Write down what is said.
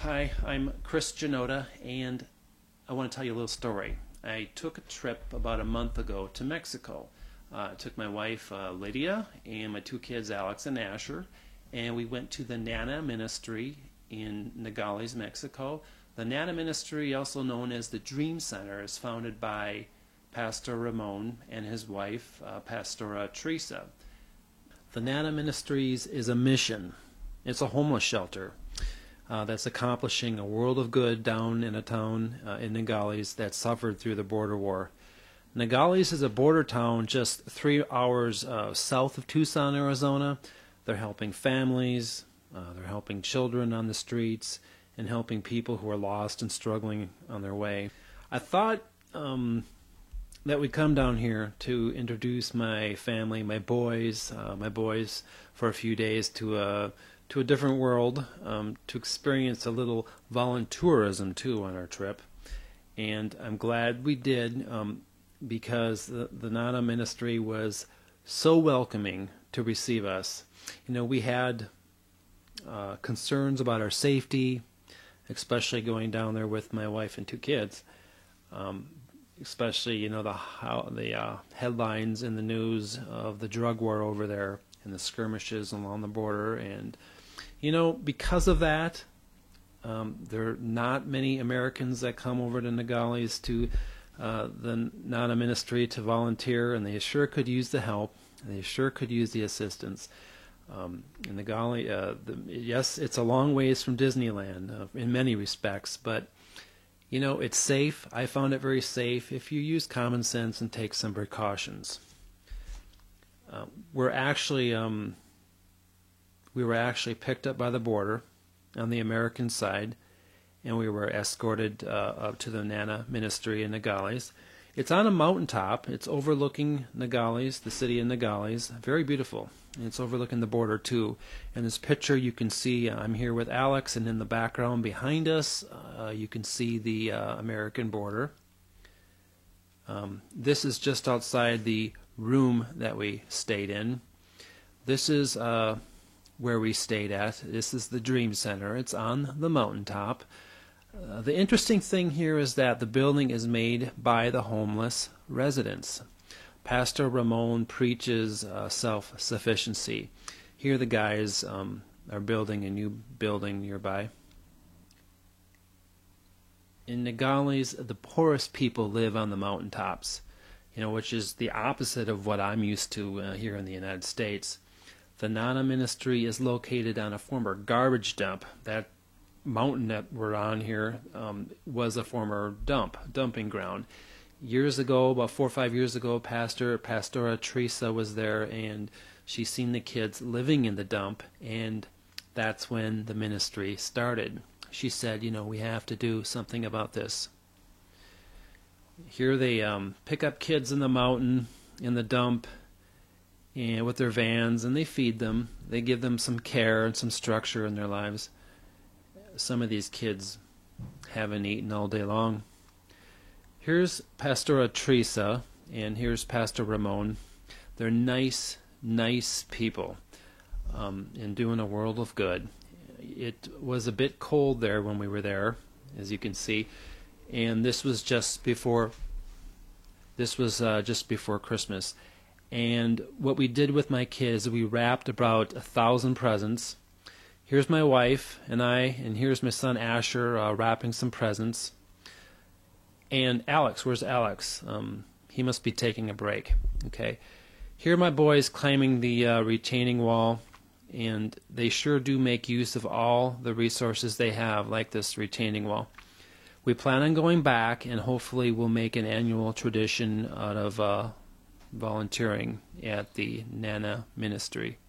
Hi, I'm Chris Janota, and I want to tell you a little story. I took a trip about a month ago to Mexico. I took my wife Lydia and my two kids Alex and Asher, and we went to the Nana Ministry in Nogales, Mexico. The Nana Ministry, also known as the Dream Center, is founded by Pastor Ramon and his wife, Pastora Teresa. The Nana Ministries is a mission. It's a homeless shelter that's accomplishing a world of good down in a town in Nogales that suffered through the border war. Nogales is a border town just 3 hours south of Tucson, Arizona. They're helping families, they're helping children on the streets, and helping people who are lost and struggling on their way. I thought that we'd come down here to introduce my family, my boys for a few days to a different world, to experience a little voluntourism too on our trip. And I'm glad we did, because the Nana Ministry was so welcoming to receive us. You know, we had concerns about our safety, especially going down there with my wife and two kids. Especially, you know, the headlines in the news of the drug war over there and the skirmishes along the border. And, you know, because of that, there are not many Americans that come over to Nogales to the Nana Ministry to volunteer, and they sure could use the help. They sure could use the assistance. In Nogales, yes, it's a long ways from Disneyland in many respects, but you know, it's safe. I found it very safe if you use common sense and take some precautions. We were actually picked up by the border on the American side, and we were escorted up to the Nana Ministry in Nogales. It's on a mountaintop. It's overlooking Nogales, the city of Nogales. Very beautiful. And it's overlooking the border too. In this picture you can see I'm here with Alex, and in the background behind us you can see the American border. This is just outside the room that we stayed in. This is where we stayed at. This is the Dream Center. It's on the mountaintop. The interesting thing here is that the building is made by the homeless residents. Pastor Ramon preaches self-sufficiency. Here the guys are building a new building nearby. In Nogales, the poorest people live on the mountaintops, you know, which is the opposite of what I'm used to here in the United States. The Nana Ministry is located on a former garbage dump. That mountain that we're on here was a former dumping ground. Years ago, about 4 or 5 years ago, Pastora Teresa was there, and she's seen the kids living in the dump, and that's when the ministry started. She said, you know, we have to do something about this. Here they pick up kids in the mountain, in the dump, and with their vans, and they feed them. They give them some care and some structure in their lives. Some of these kids haven't eaten all day long. Here's Pastora Teresa, and here's Pastor Ramon. They're nice people, and doing a world of good. It was a bit cold there when we were there, as you can see, and this was just before Christmas. And what we did with my kids, we wrapped about 1,000 presents. Here's my wife and I, and here's my son Asher wrapping some presents. And Alex, where's Alex? He must be taking a break. Okay. Here are my boys climbing the retaining wall, and they sure do make use of all the resources they have, like this retaining wall. We plan on going back, and hopefully we'll make an annual tradition out of volunteering at the Nana Ministry.